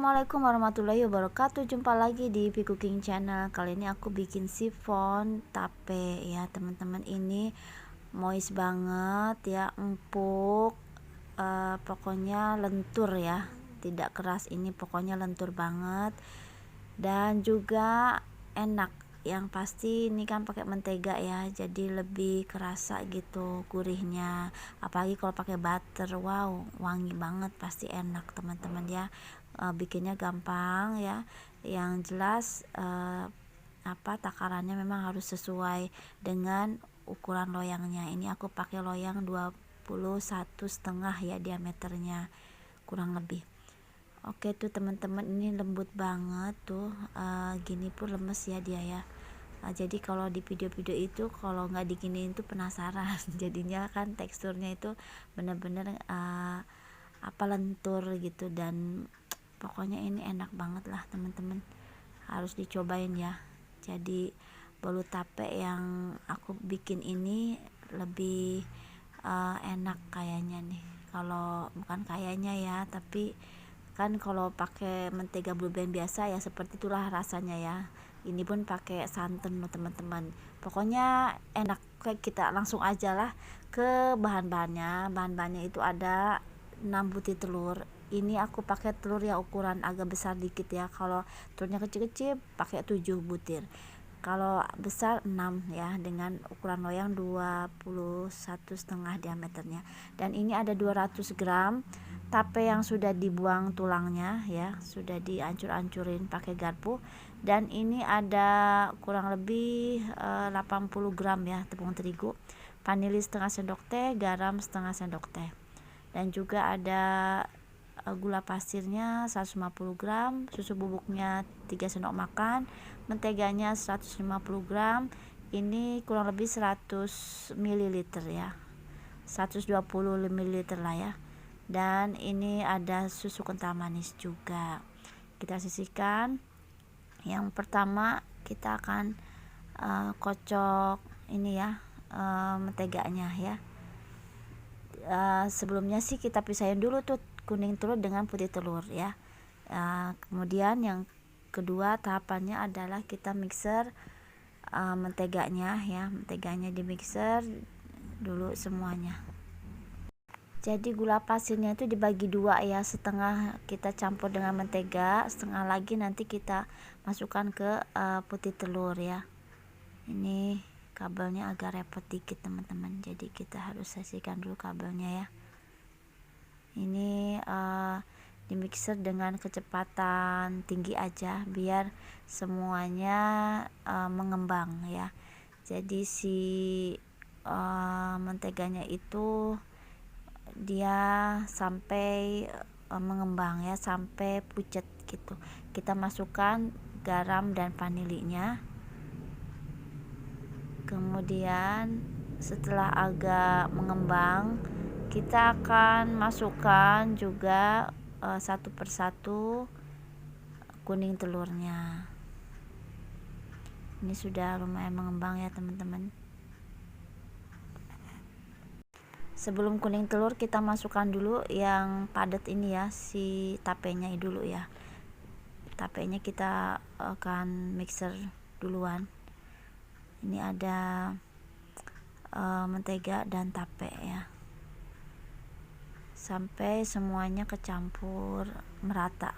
Assalamualaikum warahmatullahi wabarakatuh. Jumpa lagi di Pi Cooking Channel. Kali ini aku bikin sifon tape ya teman-teman. Ini moist banget ya, empuk, pokoknya lentur ya, tidak keras. Ini pokoknya lentur banget dan juga enak. Yang pasti ini kan pakai mentega ya, jadi lebih kerasa gitu gurihnya. Apalagi kalau pakai butter, wow, wangi banget, pasti enak teman-teman ya. Bikinnya gampang ya. Yang jelas takarannya memang harus sesuai dengan ukuran loyangnya. Ini aku pakai loyang 21,5 ya diameternya, kurang lebih. Oke tuh teman-teman, ini lembut banget tuh, gini pun lemes ya dia ya. Jadi kalau di video-video itu kalau nggak diginiin tuh penasaran jadinya kan teksturnya itu bener-bener lentur gitu, dan pokoknya ini enak banget lah teman-teman, harus dicobain ya. Jadi bolu tape yang aku bikin ini lebih enak kayaknya nih, kalau bukan kayaknya ya, tapi kan kalau pakai mentega blue band biasa ya seperti itulah rasanya ya. Ini pun pakai santan loh teman-teman, pokoknya enak. Kayak kita langsung aja lah ke bahan-bahannya itu ada 6 butir telur. Ini aku pakai telur yang ukuran agak besar dikit ya, kalau telurnya kecil-kecil pakai 7 butir, kalau besar 6 ya, dengan ukuran loyang 21,5 diameternya. Dan ini ada 200 gram tape yang sudah dibuang tulangnya ya, sudah dihancur-hancurin pakai garpu. Dan ini ada kurang lebih 80 gram ya tepung terigu, vanili setengah sendok teh, garam setengah sendok teh, dan juga ada gula pasirnya 150 gram, susu bubuknya 3 sendok makan, menteganya 150 gram. Ini kurang lebih 100 ml ya, 120 ml lah ya. Dan ini ada susu kental manis juga. Kita sisihkan. Yang pertama kita akan kocok ini ya, menteganya ya. Sebelumnya sih kita pisahin dulu tuh kuning telur dengan putih telur ya. Kemudian yang kedua tahapannya adalah kita mixer menteganya ya, menteganya di mixer dulu semuanya. Jadi gula pasirnya itu dibagi dua ya, setengah kita campur dengan mentega, setengah lagi nanti kita masukkan ke putih telur ya. Ini kabelnya agak repot dikit teman-teman, jadi kita harus sisihkan dulu kabelnya ya. Ini di mixer dengan kecepatan tinggi aja biar semuanya mengembang ya. Jadi si menteganya itu dia sampai mengembang ya, sampai pucat gitu. Kita masukkan garam dan vanilinya. Kemudian setelah agak mengembang, kita akan masukkan juga satu persatu kuning telurnya. Ini sudah lumayan mengembang ya teman-teman. Sebelum kuning telur kita masukkan dulu yang padat ini ya, si tapenya dulu ya. Tapenya kita akan mixer duluan. Ini ada mentega dan tape ya, sampai semuanya kecampur merata.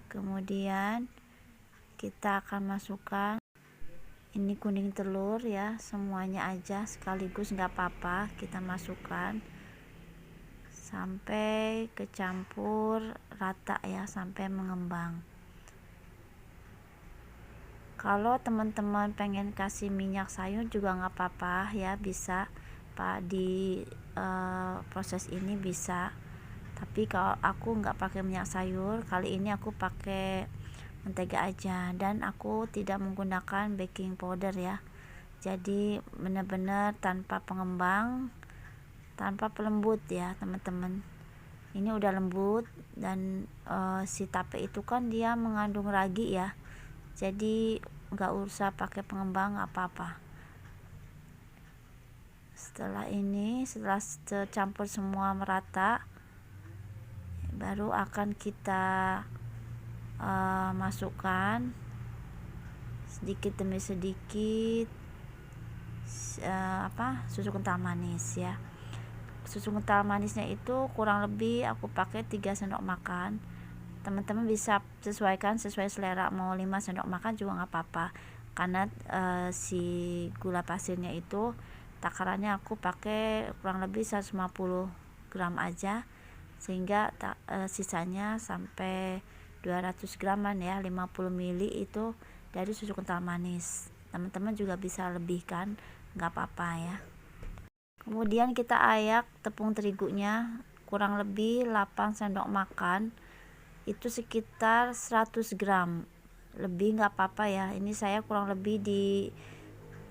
Kemudian kita akan masukkan ini kuning telur ya, semuanya aja sekaligus nggak apa-apa, kita masukkan sampai kecampur rata ya, sampai mengembang. Kalau teman-teman pengen kasih minyak sayur juga nggak apa-apa ya, bisa Pak, di proses ini bisa. Tapi kalau aku nggak pakai minyak sayur, kali ini aku pakai mentega aja, dan aku tidak menggunakan baking powder ya. Jadi benar-benar tanpa pengembang, tanpa pelembut ya teman-teman. Ini udah lembut, dan si tape itu kan dia mengandung ragi ya, jadi nggak usah pakai pengembang apa-apa. Setelah tercampur semua merata, baru akan kita masukkan sedikit demi sedikit susu kental manis ya. Susu kental manisnya itu kurang lebih aku pakai 3 sendok makan. Teman-teman bisa sesuaikan sesuai selera, mau 5 sendok makan juga nggak apa-apa, karena si gula pasirnya itu takarannya aku pakai kurang lebih 150 gram aja, sehingga sisanya sampai 200 graman ya, 50 ml itu dari susu kental manis. Teman-teman juga bisa lebihkan, nggak apa-apa ya. Kemudian kita ayak tepung terigunya kurang lebih 8 sendok makan, itu sekitar 100 gram, lebih nggak apa-apa ya. Ini saya kurang lebih di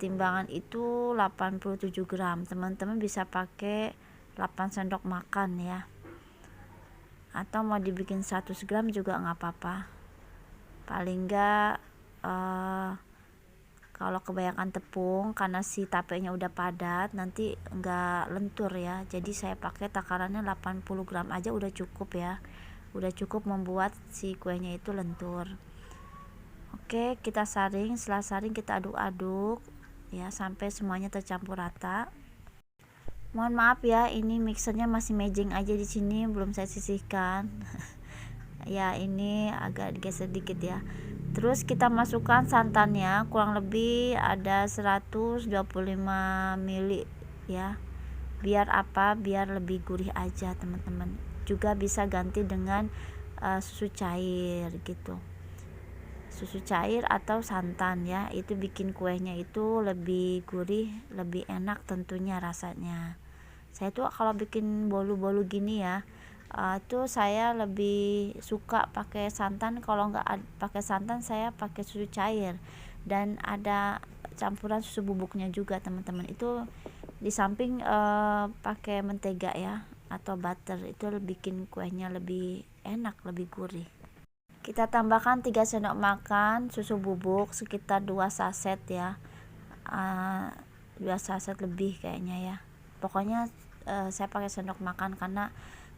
timbangan itu 87 gram, teman-teman bisa pakai 8 sendok makan ya, atau mau dibikin 100 gram juga nggak apa-apa. Paling nggak kalau kebanyakan tepung, karena si tapenya udah padat, nanti nggak lentur ya. Jadi saya pakai takarannya 80 gram aja udah cukup ya, udah cukup membuat si kuenya itu lentur. Oke, kita saring. Setelah saring kita aduk-aduk ya sampai semuanya tercampur rata. Mohon maaf ya, ini mixernya masih mejeng aja di sini, belum saya sisihkan. Ya, ini agak digeser dikit ya. Terus kita masukkan santannya, kurang lebih ada 125 ml ya. Biar biar lebih gurih aja teman-teman. Juga bisa ganti dengan susu cair gitu. Susu cair atau santan ya, itu bikin kuenya itu lebih gurih, lebih enak tentunya rasanya. Saya tuh kalau bikin bolu-bolu gini ya, tuh saya lebih suka pakai santan. Kalau nggak pakai santan, saya pakai susu cair, dan ada campuran susu bubuknya juga teman-teman. Itu di samping pakai mentega ya atau butter, itu bikin kuenya lebih enak, lebih gurih. Kita tambahkan 3 sendok makan susu bubuk, sekitar 2 saset ya, 2 saset lebih kayaknya ya. Pokoknya saya pakai sendok makan karena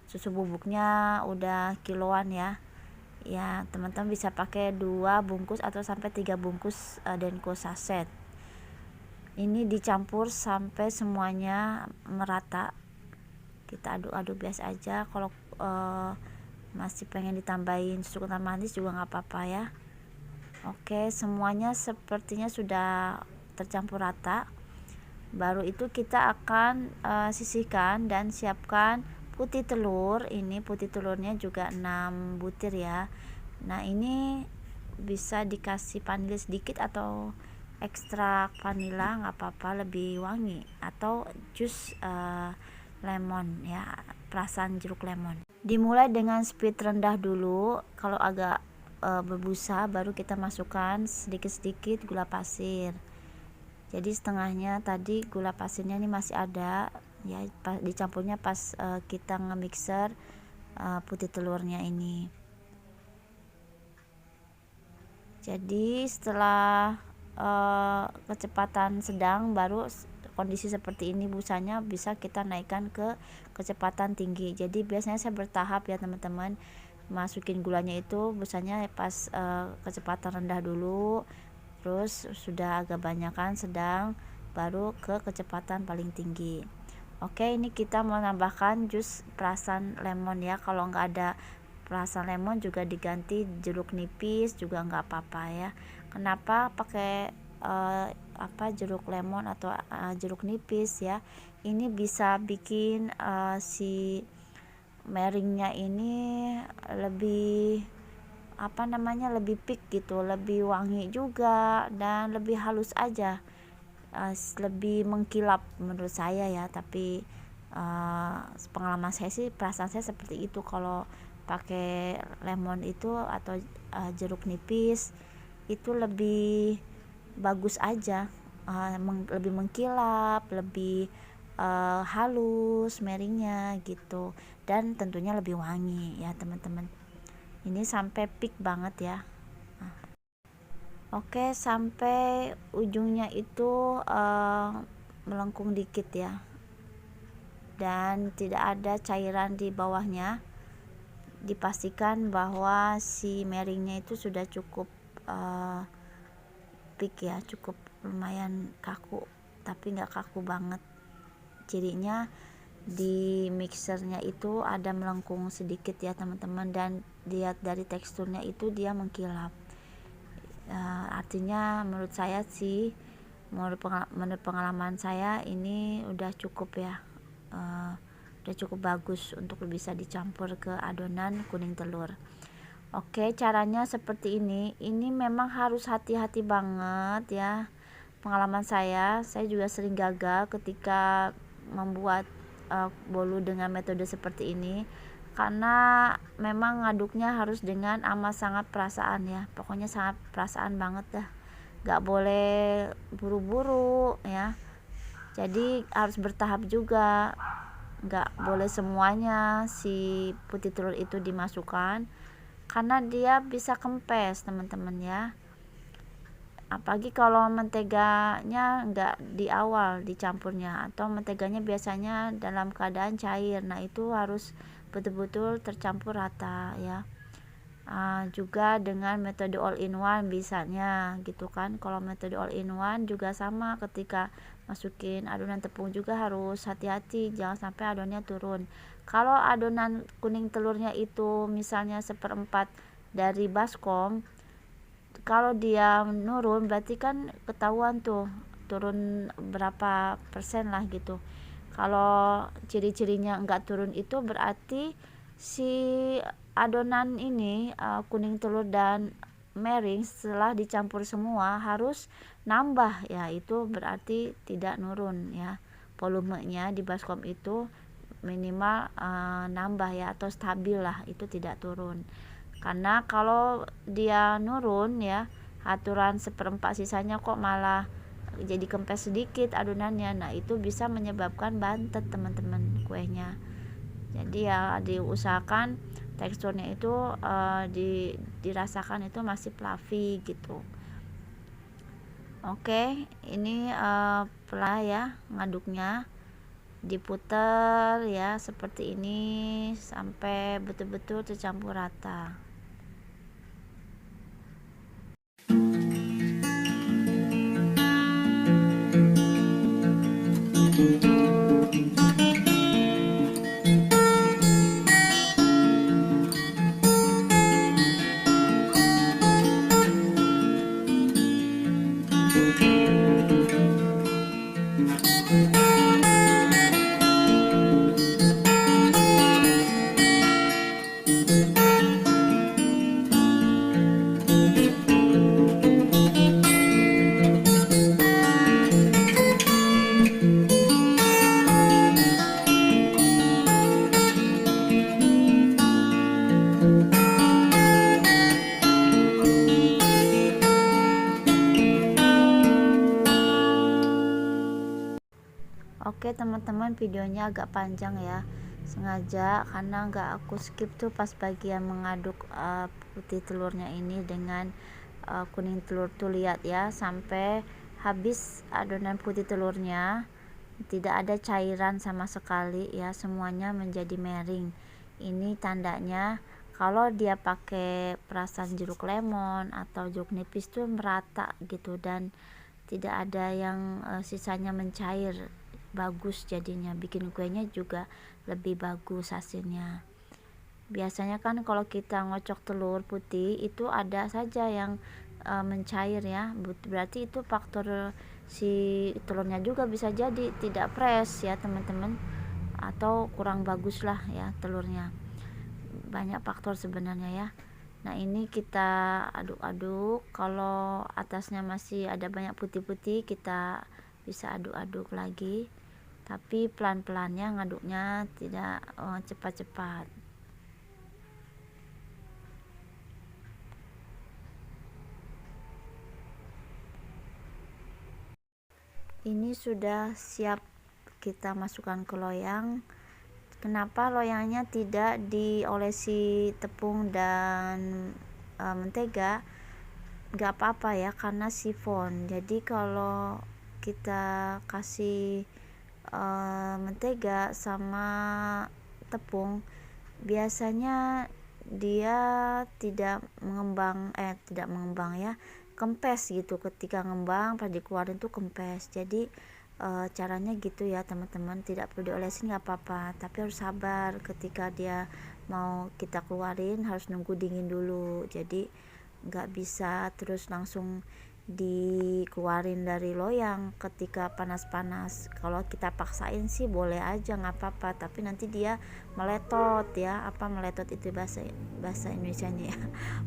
susu bubuknya udah kiloan ya. Ya, teman-teman bisa pakai 2 bungkus atau sampai 3 bungkus Denko saset. Ini dicampur sampai semuanya merata. Kita aduk-aduk biasa aja. Kalau masih pengen ditambahin susu kental manis juga nggak apa-apa ya. Oke, semuanya sepertinya sudah tercampur rata. Baru itu kita akan sisihkan dan siapkan putih telur. Ini putih telurnya juga 6 butir ya. Nah, ini bisa dikasih vanila sedikit atau ekstrak vanila nggak apa-apa, lebih wangi, atau jus lemon ya, perasan jeruk lemon. Dimulai dengan speed rendah dulu. Kalau agak berbusa, baru kita masukkan sedikit-sedikit gula pasir. Jadi setengahnya tadi gula pasirnya ini masih ada ya, dicampurnya pas kita nge-mixer putih telurnya ini. Jadi setelah kecepatan sedang, baru kondisi seperti ini busanya bisa kita naikkan ke kecepatan tinggi. Jadi biasanya saya bertahap ya teman-teman, masukin gulanya itu busanya pas kecepatan rendah dulu, terus sudah agak banyakan sedang, baru ke kecepatan paling tinggi. Oke, ini kita mau menambahkan jus perasan lemon ya. Kalau nggak ada perasan lemon juga diganti jeruk nipis juga nggak apa-apa ya. Kenapa pakai jeruk lemon atau jeruk nipis ya? Ini bisa bikin si meringnya ini lebih lebih peak gitu, lebih wangi juga, dan lebih halus aja, lebih mengkilap menurut saya ya. Tapi pengalaman saya sih, perasaan saya seperti itu. Kalau pakai lemon itu atau jeruk nipis itu lebih bagus aja, lebih mengkilap, lebih halus meringnya gitu, dan tentunya lebih wangi ya teman-teman. Ini sampai peak banget ya. Oke, sampai ujungnya itu melengkung dikit ya. dan tidak ada cairan di bawahnya. Dipastikan bahwa si miringnya itu sudah cukup peak ya, cukup lumayan kaku, tapi nggak kaku banget. Cirinya di mixernya itu ada melengkung sedikit ya teman-teman, dan lihat dari teksturnya itu dia mengkilap. Artinya menurut saya sih, menurut pengalaman saya ini udah cukup ya, udah cukup bagus untuk bisa dicampur ke adonan kuning telur. Oke, caranya seperti ini. Ini memang harus hati-hati banget ya. Pengalaman saya juga sering gagal ketika membuat bolu dengan metode seperti ini, karena memang ngaduknya harus dengan amat sangat perasaan ya, pokoknya sangat perasaan banget dah, gak boleh buru-buru ya, jadi harus bertahap juga, gak boleh semuanya si putih telur itu dimasukkan karena dia bisa kempes teman-teman ya. Apalagi kalau menteganya enggak di awal dicampurnya, atau menteganya biasanya dalam keadaan cair, nah itu harus betul-betul tercampur rata ya. Juga dengan metode all in one bisanya gitu kan. Kalau metode all in one juga sama, ketika masukin adonan tepung juga harus hati-hati, jangan sampai adonannya turun. Kalau adonan kuning telurnya itu misalnya 1/4 dari baskom, kalau dia menurun berarti kan ketahuan tuh turun berapa persen lah gitu. Kalau ciri-cirinya enggak turun itu berarti si adonan ini kuning telur dan mering setelah dicampur semua harus nambah ya, itu berarti tidak nurun ya, volumenya di baskom itu minimal nambah ya, atau stabil lah, itu tidak turun. Karena kalau dia nurun ya, aturan 1/4 sisanya kok malah jadi kempes sedikit adonannya, nah itu bisa menyebabkan bantet teman-teman kuenya. Jadi ya diusahakan teksturnya itu dirasakan itu masih fluffy gitu. Oke, ini pelan ya ngaduknya, diputer ya seperti ini sampai betul-betul tercampur rata. Oke teman-teman, videonya agak panjang ya, sengaja karena nggak aku skip tuh pas bagian mengaduk putih telurnya ini dengan kuning telur tuh. Lihat ya, sampai habis adonan putih telurnya tidak ada cairan sama sekali ya, semuanya menjadi mering. Ini tandanya kalau dia pakai perasan jeruk lemon atau jeruk nipis tuh merata gitu, dan tidak ada yang sisanya mencair. Bagus jadinya, bikin kuenya juga lebih bagus hasilnya. Biasanya kan kalau kita ngocok telur putih itu ada saja yang mencair ya, berarti itu faktor si telurnya juga bisa jadi tidak fresh ya teman-teman, atau kurang bagus lah ya telurnya. Banyak faktor sebenarnya ya. Nah ini kita aduk-aduk, kalau atasnya masih ada banyak putih-putih kita bisa aduk-aduk lagi, tapi pelan-pelannya ngaduknya, tidak cepat-cepat. Ini sudah siap kita masukkan ke loyang. Kenapa loyangnya tidak diolesi tepung dan mentega? Gak apa-apa ya, karena sifon. Jadi kalau kita kasih mentega sama tepung, biasanya dia tidak mengembang ya, kempes gitu. Ketika ngembang pas dikeluarin tuh kempes. Jadi caranya gitu ya teman-teman, tidak perlu diolesin nggak apa-apa, tapi harus sabar. Ketika dia mau kita keluarin harus nunggu dingin dulu, jadi nggak bisa terus langsung dikeluarin dari loyang ketika panas-panas. Kalau kita paksain sih boleh aja nggak apa-apa, tapi nanti dia meletot ya. Apa meletot itu bahasa Indonesianya ya?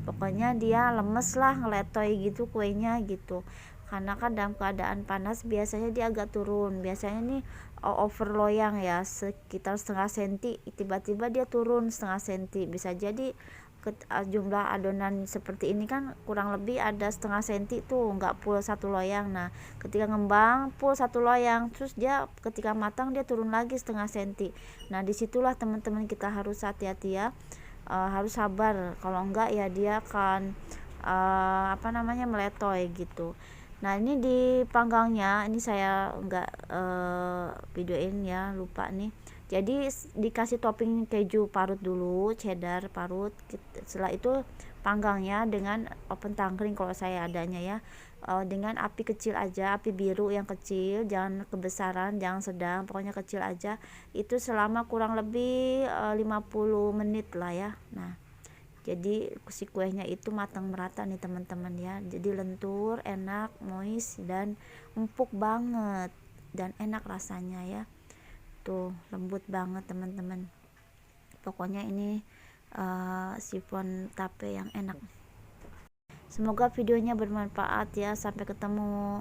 Pokoknya dia lemes lah, ngeletoy gitu kuenya gitu. Karena kan dalam keadaan panas biasanya dia agak turun. Biasanya nih over loyang ya, sekitar setengah senti, tiba-tiba dia turun setengah senti. Bisa jadi jumlah adonan seperti ini kan kurang lebih ada setengah senti tuh, nggak full satu loyang. Nah ketika ngembang full satu loyang, terus dia ketika matang dia turun lagi setengah senti. Nah disitulah teman-teman kita harus hati-hati ya, harus sabar. Kalau enggak ya dia akan meletoy gitu. Nah ini dipanggangnya, ini saya enggak videoin ya, lupa nih. Jadi dikasih topping keju parut dulu, cheddar parut. Setelah itu panggangnya dengan oven tangkring kalau saya adanya ya, dengan api kecil aja, api biru yang kecil, jangan kebesaran, jangan sedang, pokoknya kecil aja. Itu selama kurang lebih 50 menit lah ya. Nah jadi si kuenya itu matang merata nih teman-teman ya, jadi lentur, enak, moist, dan empuk banget dan enak rasanya ya. Tuh lembut banget teman-teman, pokoknya ini sifon tape yang enak. Semoga videonya bermanfaat ya, sampai ketemu.